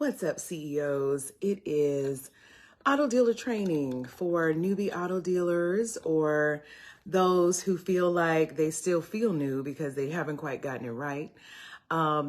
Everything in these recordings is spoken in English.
What's up, CEOs? It is auto dealer training for newbie auto dealers or those who feel like they still feel new because they haven't quite gotten it right.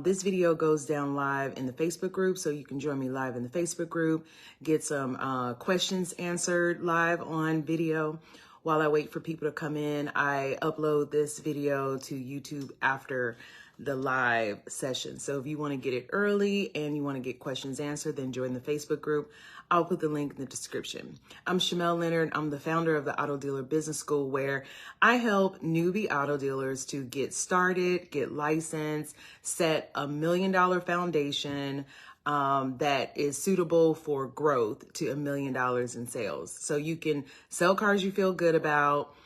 This video goes down live in the Facebook group, so you can join me live in the Facebook group, get some questions answered live on video. While I wait for people to come in, I upload this video to YouTube after the live session. So if you want to get it early and you want to get questions answered, then join the Facebook group. I'll put the link in the description. I'm Shamel Leonard. I'm the founder of the Auto Dealer Business School, where I help newbie auto dealers to get started, get licensed, set $1 million foundation that is suitable for growth to $1 million in sales. So you can sell cars you feel good about,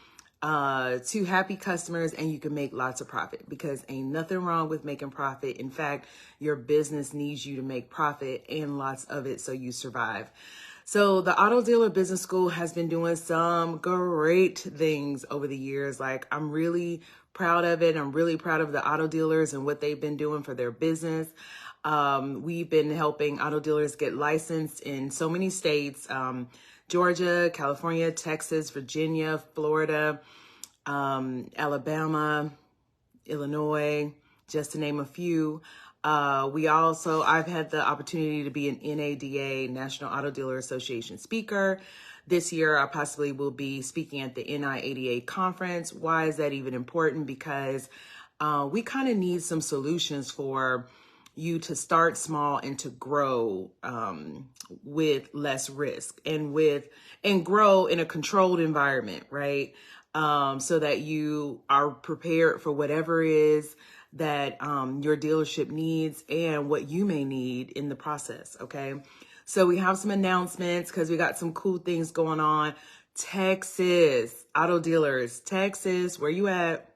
to happy customers, and you can make lots of profit, because ain't nothing wrong with making profit. In fact, your business needs you to make profit and lots of it so you survive. So the Auto Dealer Business School has been doing some great things over the years. Like, I'm really proud of it. I'm really proud of the auto dealers and what they've been doing for their business. We've been helping auto dealers get licensed in so many states, Georgia, California, Texas, Virginia, Florida, Alabama, Illinois, just to name a few. I've had the opportunity to be an NADA, National Auto Dealer Association speaker. This year, I possibly will be speaking at the NIADA conference. Why is that even important? Because we kind of need some solutions for you to start small and to grow with less risk and grow in a controlled environment, right? So that you are prepared for whatever it is that your dealership needs and what you may need in the process, okay? So we have some announcements because we got some cool things going on. Texas, auto dealers, Texas, where you at?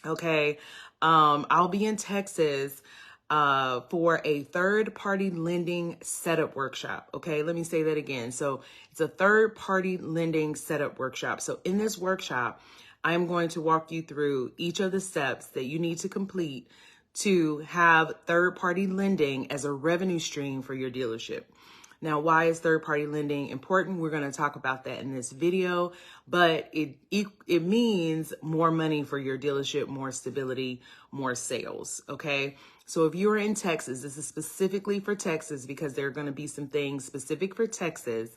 Okay, I'll be in Texas for a third-party lending setup workshop. Okay, let me say that again. So it's a third-party lending setup workshop. So in this workshop, I'm going to walk you through each of the steps that you need to complete to have third-party lending as a revenue stream for your dealership. Now, why is third-party lending important? We're going to talk about that in this video, but it means more money for your dealership, more stability, more sales, okay? So if you're in Texas, this is specifically for Texas because there are going to be some things specific for Texas,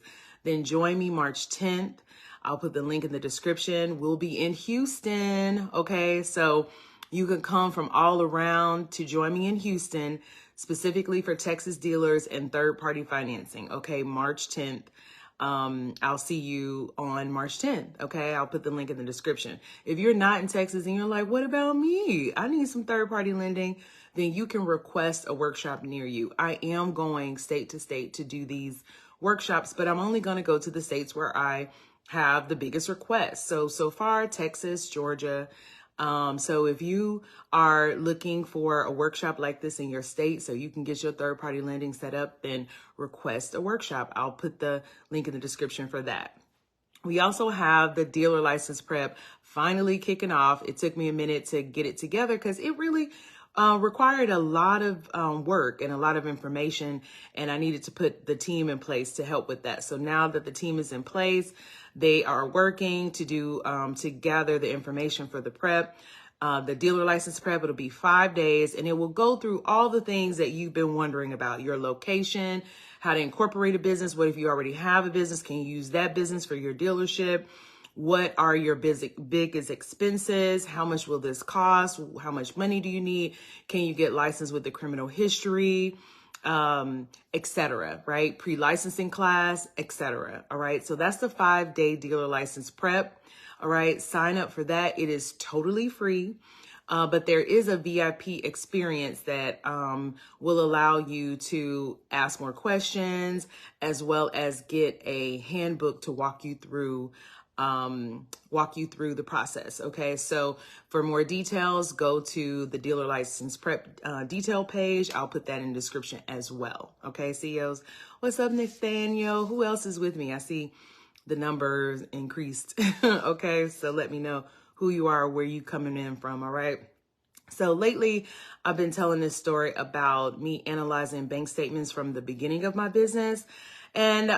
then join me March 10th. I'll put the link in the description. We'll be in Houston, okay? So you can come from all around to join me in Houston, specifically for Texas dealers and third-party financing, okay? March 10th. I'll see you on March 10th, okay? I'll put the link in the description. If you're not in Texas and you're like, what about me? I need some third-party lending, then you can request a workshop near you. I am going state to state to do these workshops, but I'm only going to go to the states where I have the biggest requests. So far, Texas, Georgia. So if you are looking for a workshop like this in your state so you can get your third-party lending set up, then request a workshop. I'll put the link in the description for that. We also have the dealer license prep finally kicking off. It took me a minute to get it together because it really required a lot of work and a lot of information, and I needed to put the team in place to help with that. So now that the team is in place, they are working to do to gather the information for the prep. The dealer license prep, it'll be 5 days, and it will go through all the things that you've been wondering about: your location, how to incorporate a business. What if you already have a business? Can you use that business for your dealership? What are your biggest expenses? How much will this cost? How much money do you need? Can you get licensed with the criminal history, etc., right? Pre-licensing class, etc. All right. So that's the 5-day dealer license prep. All right. Sign up for that. It is totally free. But there is a VIP experience that will allow you to ask more questions, as well as get a handbook to walk you through the process. Okay. So for more details, go to the dealer license prep detail page. I'll put that in the description as well. Okay. CEOs, what's up, Nathaniel? Who else is with me? I see the numbers increased. Okay. So let me know who you are, where you coming in from. All right. So lately, I've been telling this story about me analyzing bank statements from the beginning of my business. And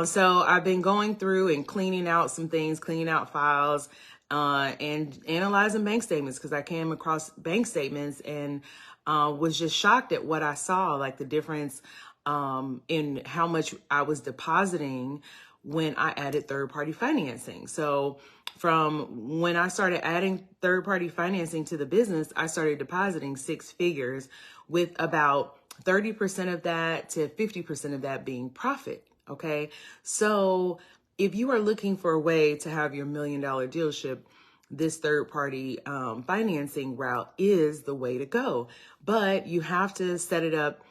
so I've been going through and cleaning out some things, cleaning out files, and analyzing bank statements because I came across bank statements and was just shocked at what I saw, like the difference in how much I was depositing when I added third-party financing. So from when I started adding third-party financing to the business, I started depositing six figures with about 30% of that to 50% of that being profit. Okay. So if you are looking for a way to have your $1 million dealership, this third-party financing route is the way to go. But you have to set it up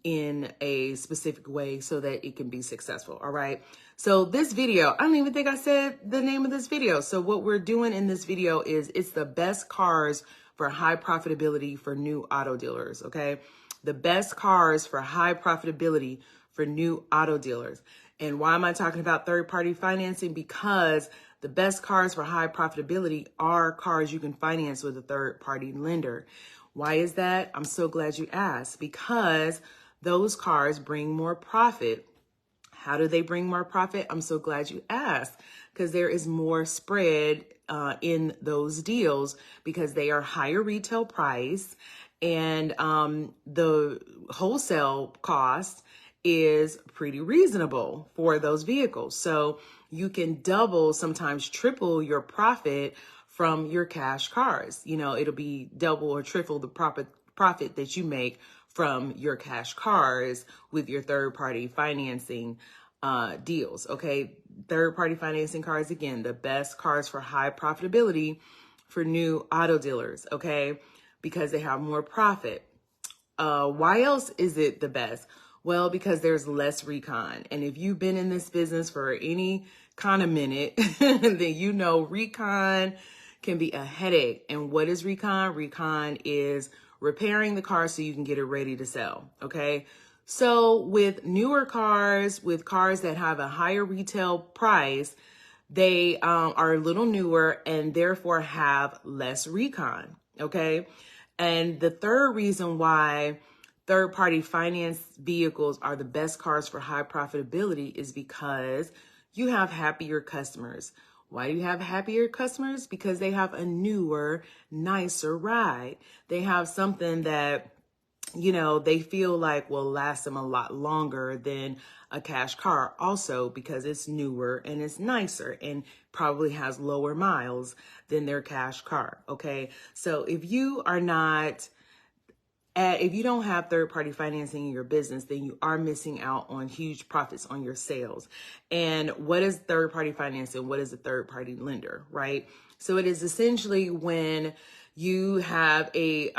in a specific way so that it can be successful. All right. So this video, I don't even think I said the name of this video. So what we're doing in this video is it's the best cars for high profitability for new auto dealers. Okay. The best cars for high profitability for new auto dealers. And why am I talking about third-party financing? Because the best cars for high profitability are cars you can finance with a third-party lender. Why is that? I'm so glad you asked. Because those cars bring more profit. How do they bring more profit? I'm so glad you asked. Because there is more spread in those deals because they are higher retail price and the wholesale cost is pretty reasonable for those vehicles. So you can double, sometimes triple your profit from your cash cars. You know, it'll be double or triple the profit that you make from your cash cars with your third-party financing deals. Okay. Third-party financing cars, again, the best cars for high profitability for new auto dealers. Okay. Because they have more profit. Why else is it the best? Well, because there's less recon. And if you've been in this business for any kind of minute, then you know recon can be a headache. And what is recon? Recon is repairing the car so you can get it ready to sell. Okay. So with newer cars, with cars that have a higher retail price, they are a little newer and therefore have less recon. Okay. And the third reason why third-party finance vehicles are the best cars for high profitability is because you have happier customers. Why do you have happier customers? Because they have a newer, nicer ride. They have something that, you know, they feel like will last them a lot longer than a cash car. Also because it's newer and it's nicer and probably has lower miles than their cash car. Okay. So if you don't have third-party financing in your business, then you are missing out on huge profits on your sales. And what is third-party financing? What is a third-party lender, right? So it is essentially when you have a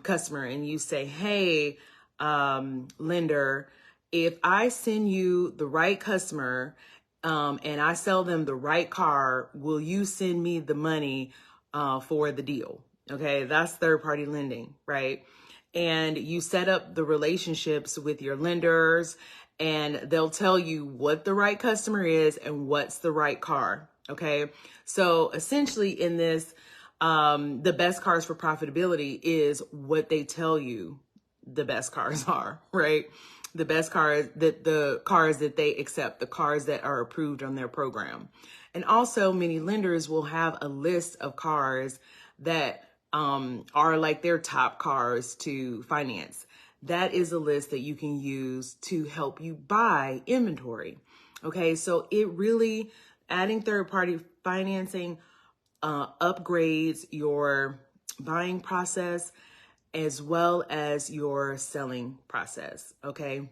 customer and you say, hey, lender, if I send you the right customer and I sell them the right car, will you send me the money for the deal? Okay, that's third-party lending, right? And you set up the relationships with your lenders and they'll tell you what the right customer is and what's the right car. Okay. So essentially in this, the best cars for profitability is what they tell you the best cars are, right? The best cars the cars that they accept, the cars that are approved on their program. And also many lenders will have a list of cars that are like their top cars to finance. That is a list that you can use to help you buy inventory. Okay, so it really, adding third-party financing upgrades your buying process as well as your selling process. Okay.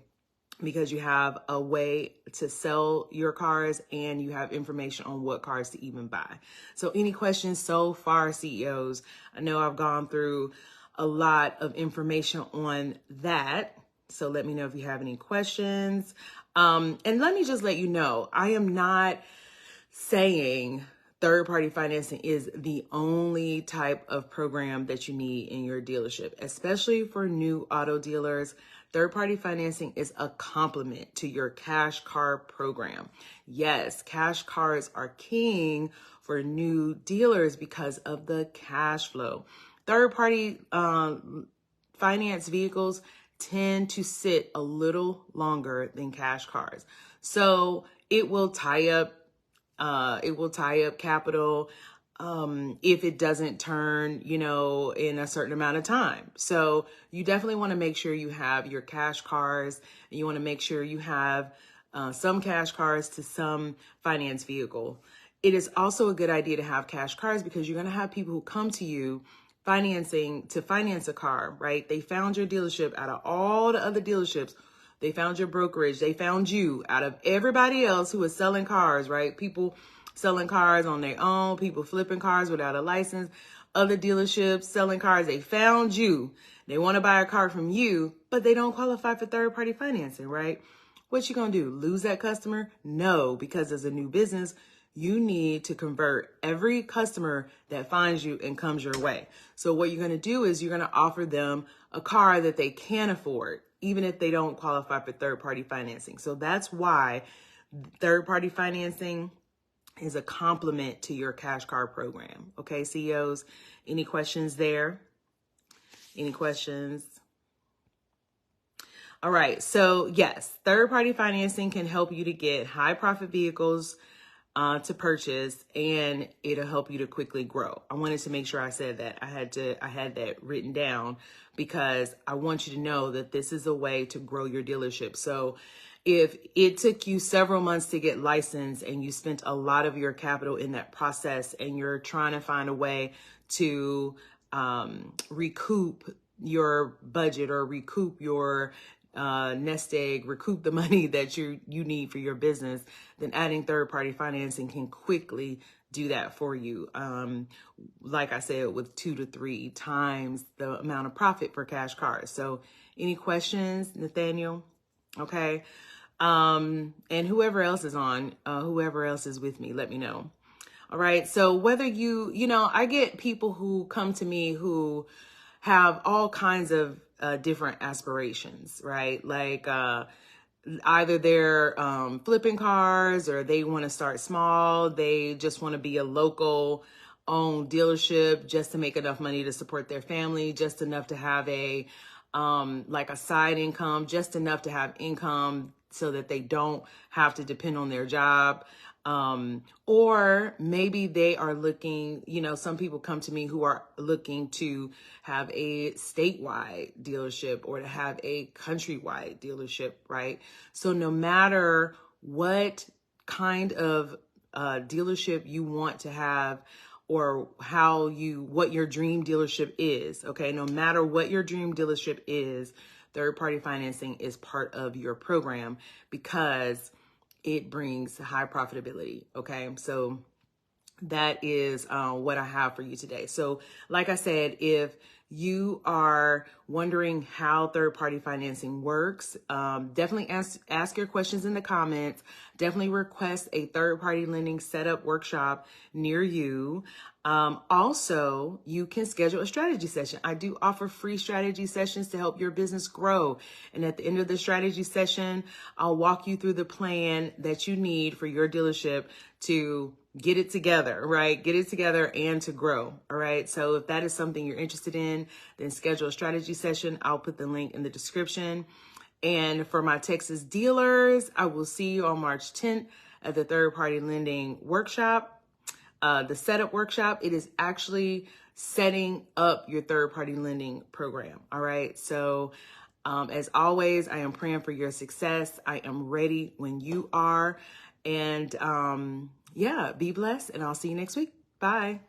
Because you have a way to sell your cars and you have information on what cars to even buy. So any questions so far, CEOs? I know I've gone through a lot of information on that. So let me know if you have any questions. And let me just let you know, I am not saying third-party financing is the only type of program that you need in your dealership, especially for new auto dealers. Third-party financing is a complement to your cash car program. Yes, cash cars are king for new dealers because of the cash flow. Third-party finance vehicles tend to sit a little longer than cash cars. So it will tie up capital if it doesn't turn, in a certain amount of time. So you definitely want to make sure you have your cash cars, and you want to make sure you have some cash cars to some finance vehicle. It is also a good idea to have cash cars because you're going to have people who come to you finance a car, right? They found your dealership out of all the other dealerships. They found your brokerage. They found you out of everybody else who is selling cars, right? People selling cars on their own, people flipping cars without a license, other dealerships selling cars. They found you. They want to buy a car from you, but they don't qualify for third-party financing, right? What you gonna do? Lose that customer? No, because as a new business, you need to convert every customer that finds you and comes your way. So what you're going to do is you're going to offer them a car that they can afford, even if they don't qualify for third-party financing. So that's why third-party financing is a complement to your cash car program. Okay, CEOs, any questions there? Any questions? All right, so yes, third-party financing can help you to get high profit vehicles to purchase, and it'll help you to quickly grow. I wanted to make sure I said that. I had that written down because I want you to know that this is a way to grow your dealership. So if it took you several months to get licensed and you spent a lot of your capital in that process and you're trying to find a way to recoup your budget or recoup your nest egg, recoup the money that you need for your business, then adding third-party financing can quickly do that for you. Like I said, with 2 to 3 times the amount of profit for cash cars. So any questions, Nathaniel? Okay. And whoever else is on, whoever else is with me, let me know. All right. So whether I get people who come to me who have all kinds of different aspirations, right? Like either they're flipping cars or they want to start small. They just want to be a local owned dealership just to make enough money to support their family, just enough to have a side income, just enough to have income so that they don't have to depend on their job. Or maybe they are looking, some people come to me who are looking to have a statewide dealership or to have a countrywide dealership, right? So no matter what kind of dealership you want to have or what your dream dealership is, okay? No matter what your dream dealership is, third-party financing is part of your program because it brings high profitability. Okay. So that is what I have for you today. So like I said, if you are wondering how third-party financing works, definitely ask your questions in the comments. Definitely request a third-party lending setup workshop near you. Also, you can schedule a strategy session. I do offer free strategy sessions to help your business grow. And at the end of the strategy session, I'll walk you through the plan that you need for your dealership to get it together, right? Get it together and to grow. All right. So if that is something you're interested in, then schedule a strategy session. I'll put the link in the description. And for my Texas dealers, I will see you on March 10th at the third-party lending workshop. The setup workshop, it is actually setting up your third-party lending program. All right. So as always, I am praying for your success. I am ready when you are. And yeah, be blessed. And I'll see you next week. Bye.